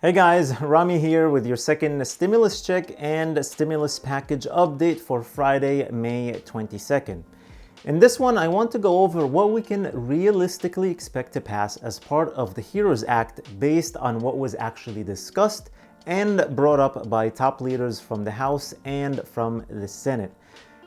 Hey guys, Rami here with your second stimulus check and stimulus package update for Friday, May 22nd. In this one, I want to go over what we can realistically expect to pass as part of the HEROES Act based on what was actually discussed and brought up by top leaders from the House and from the Senate.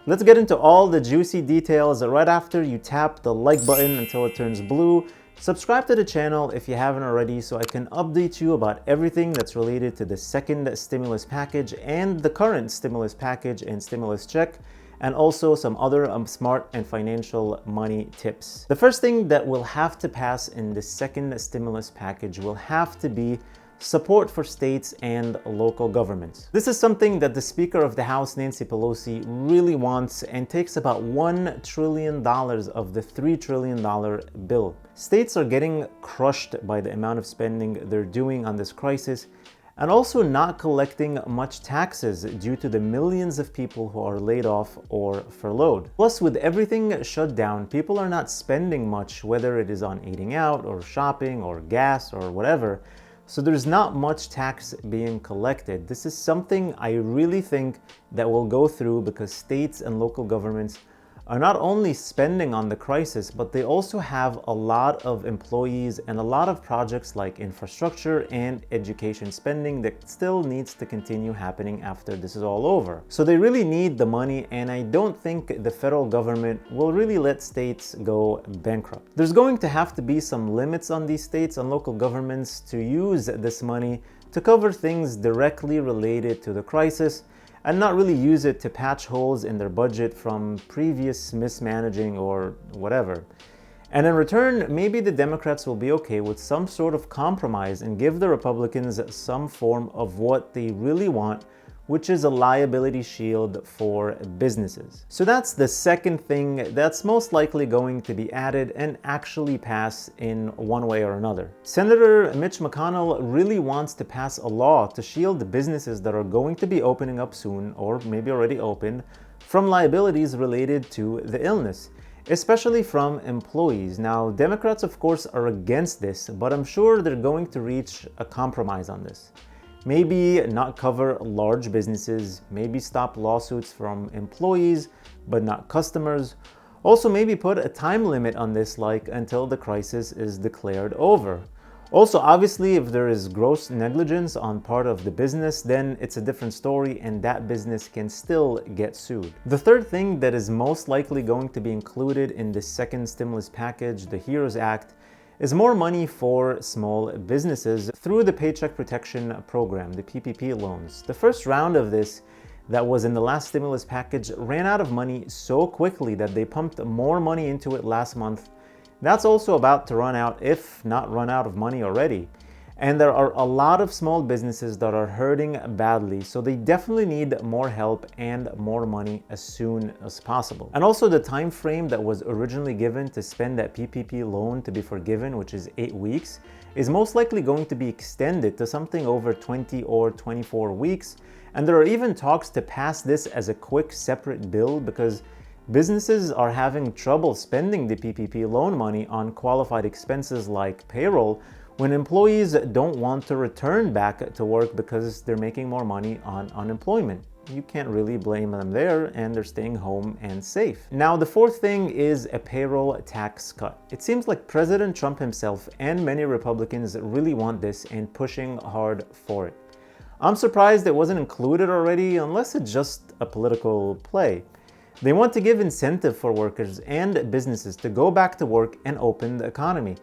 Let's get into all the juicy details right after you tap the like button until it turns blue. Subscribe to the channel if you haven't already so I can update you about everything that's related to the second stimulus package and the current stimulus package and stimulus check, and also some other smart and financial money tips. The first thing that will have to pass in the second stimulus package will have to be support for states and local governments. This is something that the Speaker of the House, Nancy Pelosi, really wants and takes about $1 trillion of the $3 trillion bill. States are getting crushed by the amount of spending they're doing on this crisis and also not collecting much taxes due to the millions of people who are laid off or furloughed. Plus, with everything shut down, people are not spending much, whether it is on eating out or shopping or gas or whatever. So there's not much tax being collected. This is something I really think that will go through because states and local governments are not only spending on the crisis, but they also have a lot of employees and a lot of projects like infrastructure and education spending that still needs to continue happening after this is all over. So they really need the money, and I don't think the federal government will really let states go bankrupt. There's going to have to be some limits on these states and local governments to use this money to cover things directly related to the crisis, and not really use it to patch holes in their budget from previous mismanaging or whatever. And in return, maybe the Democrats will be okay with some sort of compromise and give the Republicans some form of what they really want, which is a liability shield for businesses. So that's the second thing that's most likely going to be added and actually pass in one way or another. Senator Mitch McConnell really wants to pass a law to shield businesses that are going to be opening up soon, or maybe already opened, from liabilities related to the illness, especially from employees. Now, Democrats, of course, are against this, but I'm sure they're going to reach a compromise on this. Maybe not cover large businesses, maybe stop lawsuits from employees, but not customers. Also, maybe put a time limit on this, like until the crisis is declared over. Also, obviously, if there is gross negligence on part of the business, then it's a different story and that business can still get sued. The third thing that is most likely going to be included in the second stimulus package, the HEROES Act, is more money for small businesses through the Paycheck Protection Program, the PPP loans. The first round of this that was in the last stimulus package ran out of money so quickly that they pumped more money into it last month. That's also about to run out, if not run out of money already. And there are a lot of small businesses that are hurting badly, so they definitely need more help and more money as soon as possible. And also the time frame that was originally given to spend that PPP loan to be forgiven, which is 8 weeks, is most likely going to be extended to something over 20 or 24 weeks. And there are even talks to pass this as a quick separate bill because businesses are having trouble spending the PPP loan money on qualified expenses like payroll, when employees don't want to return back to work because they're making more money on unemployment. You can't really blame them there, and they're staying home and safe. Now, the fourth thing is a payroll tax cut. It seems like President Trump himself and many Republicans really want this and pushing hard for it. I'm surprised it wasn't included already, unless it's just a political play. They want to give incentive for workers and businesses to go back to work and open the economy.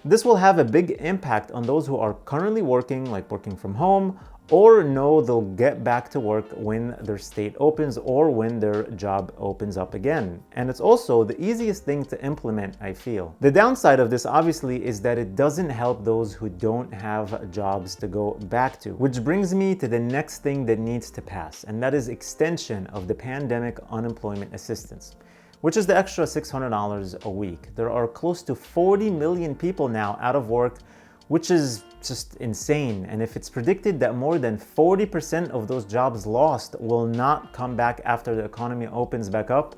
This will have a big impact on those who are currently working, like working from home, or know they'll get back to work when their state opens or when their job opens up again. And it's also the easiest thing to implement, I feel. The downside of this, obviously, is that it doesn't help those who don't have jobs to go back to. Which brings me to the next thing that needs to pass, and that is extension of the pandemic unemployment assistance, which is the extra $600 a week. There are close to 40 million people now out of work, which is just insane. And if it's predicted that more than 40% of those jobs lost will not come back after the economy opens back up,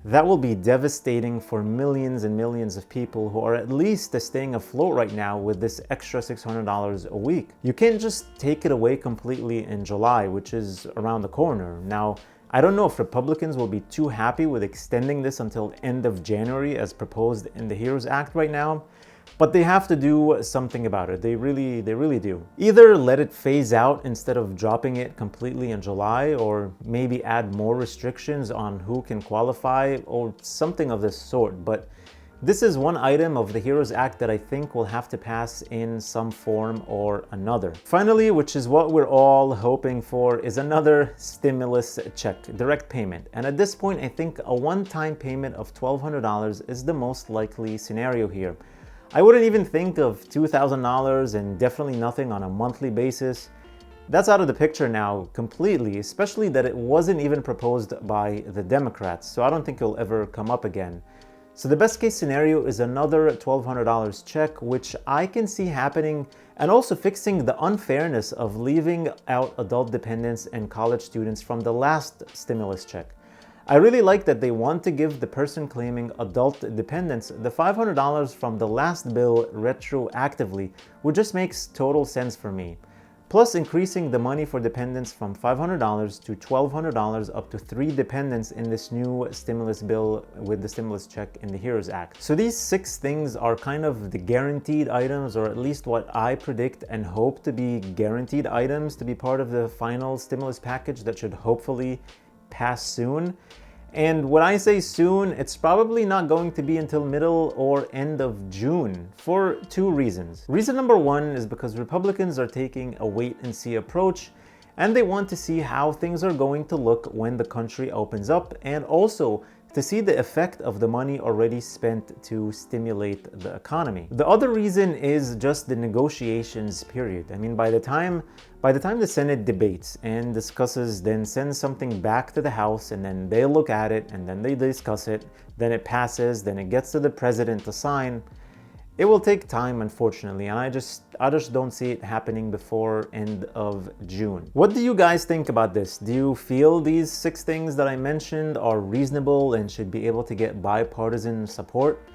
that will be devastating for millions and millions of people who are at least staying afloat right now with this extra $600 a week. You can't just take it away completely in July, which is around the corner. Now, I don't know if Republicans will be too happy with extending this until end of January as proposed in the HEROES Act right now, but they have to do something about it. They really do. Either let it phase out instead of dropping it completely in July, or maybe add more restrictions on who can qualify or something of this sort. But this is one item of the HEROES Act that I think will have to pass in some form or another. Finally, which is what we're all hoping for, is another stimulus check, direct payment. And at this point, I think a one-time payment of $1,200 is the most likely scenario here. I wouldn't even think of $2,000 and definitely nothing on a monthly basis. That's out of the picture now completely, especially that it wasn't even proposed by the Democrats, so I don't think it'll ever come up again. So the best case scenario is another $1,200 check, which I can see happening, and also fixing the unfairness of leaving out adult dependents and college students from the last stimulus check. I really like that they want to give the person claiming adult dependents the $500 from the last bill retroactively, which just makes total sense for me. Plus increasing the money for dependents from $500 to $1,200 up to 3 dependents in this new stimulus bill with the stimulus check in the HEROES Act. So these 6 things are kind of the guaranteed items, or at least what I predict and hope to be guaranteed items to be part of the final stimulus package that should hopefully pass soon. And when I say soon, it's probably not going to be until middle or end of June for 2 reasons. Reason number 1 is because Republicans are taking a wait and see approach, and they want to see how things are going to look when the country opens up, and also to see the effect of the money already spent to stimulate the economy. The other reason is just the negotiations period. I mean, by the time the Senate debates and discusses, then sends something back to the House, and then they look at it, and then they discuss it, then it passes, then it gets to the president to sign, it will take time, unfortunately, and I just don't see it happening before end of June. What do you guys think about this? Do you feel these 6 things that I mentioned are reasonable and should be able to get bipartisan support?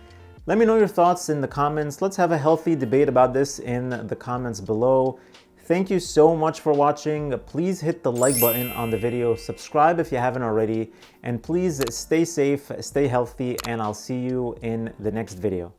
Let me know your thoughts in the comments. Let's have a healthy debate about this in the comments below. Thank you so much for watching. Please hit the like button on the video, subscribe if you haven't already, and please stay safe, stay healthy, and I'll see you in the next video.